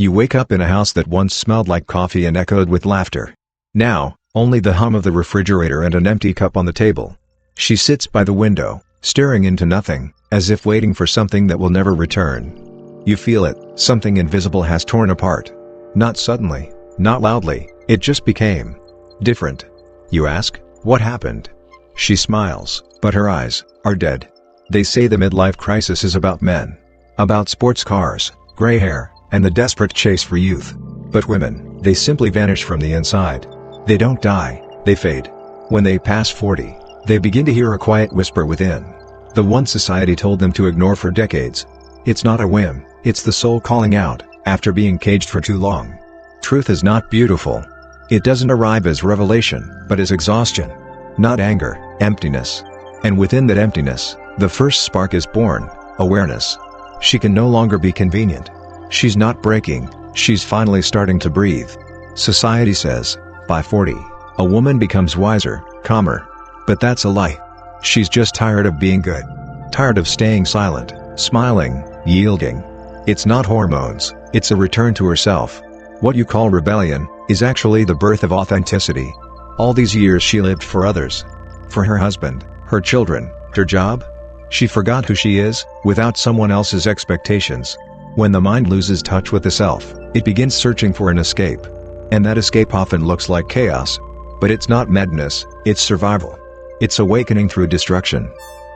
You wake up in a house that once smelled like coffee and echoed with laughter. Now, only the hum of the refrigerator and an empty cup on the table. She sits by the window, staring into nothing, as if waiting for something that will never return. You feel it, something invisible has torn apart. Not suddenly, not loudly, it just became different. You ask, what happened? She smiles, but her eyes are dead. They say the midlife crisis is about men. About sports cars, gray hair, and the desperate chase for youth. But women, they simply vanish from the inside. They don't die, they fade. When they pass 40, they begin to hear a quiet whisper within. The one society told them to ignore for decades. It's not a whim, it's the soul calling out, after being caged for too long. Truth is not beautiful. It doesn't arrive as revelation, but as exhaustion. Not anger, emptiness. And within that emptiness, the first spark is born, awareness. She can no longer be convenient. She's not breaking, she's finally starting to breathe. Society says, by 40, a woman becomes wiser, calmer. But that's a lie. She's just tired of being good. Tired of staying silent, smiling, yielding. It's not hormones, it's a return to herself. What you call rebellion is actually the birth of authenticity. All these years she lived for others. For her husband, her children, her job. She forgot who she is, without someone else's expectations. When the mind loses touch with the self, it begins searching for an escape. And that escape often looks like chaos. But it's not madness, it's survival. It's awakening through destruction.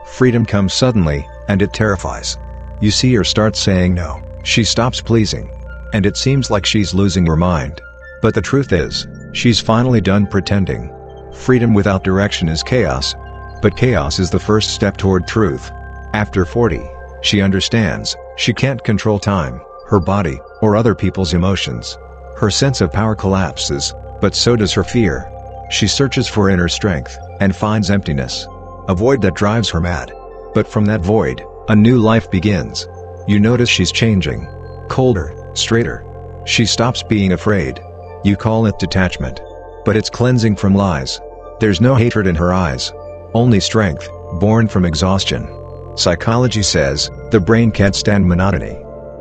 Freedom comes suddenly, and it terrifies. You see her start saying no, she stops pleasing. And it seems like she's losing her mind. But the truth is, she's finally done pretending. Freedom without direction is chaos. But chaos is the first step toward truth. After 40, she understands, she can't control time, her body, or other people's emotions. Her sense of power collapses, but so does her fear. She searches for inner strength, and finds emptiness. A void that drives her mad. But from that void, a new life begins. You notice she's changing. Colder, straighter. She stops being afraid. You call it detachment. But it's cleansing from lies. There's no hatred in her eyes. Only strength, born from exhaustion. Psychology says, the brain can't stand monotony.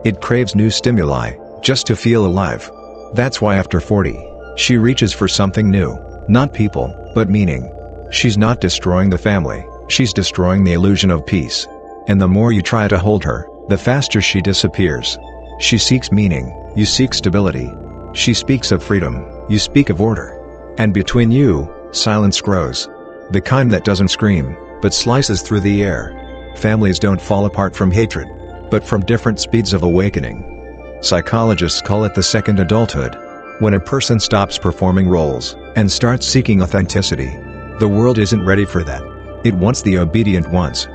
It craves new stimuli, just to feel alive. That's why after 40, she reaches for something new. Not people, but meaning. She's not destroying the family, she's destroying the illusion of peace. And the more you try to hold her, the faster she disappears. She seeks meaning, you seek stability. She speaks of freedom, you speak of order. And between you, silence grows. The kind that doesn't scream, but slices through the air. Families don't fall apart from hatred, but from different speeds of awakening. Psychologists call it the second adulthood. When a person stops performing roles, and starts seeking authenticity. The world isn't ready for that. It wants the obedient ones.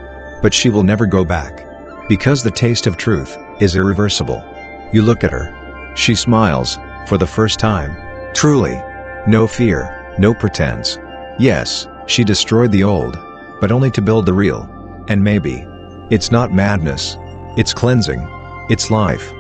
But she will never go back. Because the taste of truth is irreversible. You look at her. She smiles, for the first time. Truly. No fear, no pretense. Yes, she destroyed the old. But only to build the real. And maybe. It's not madness. It's cleansing. It's life.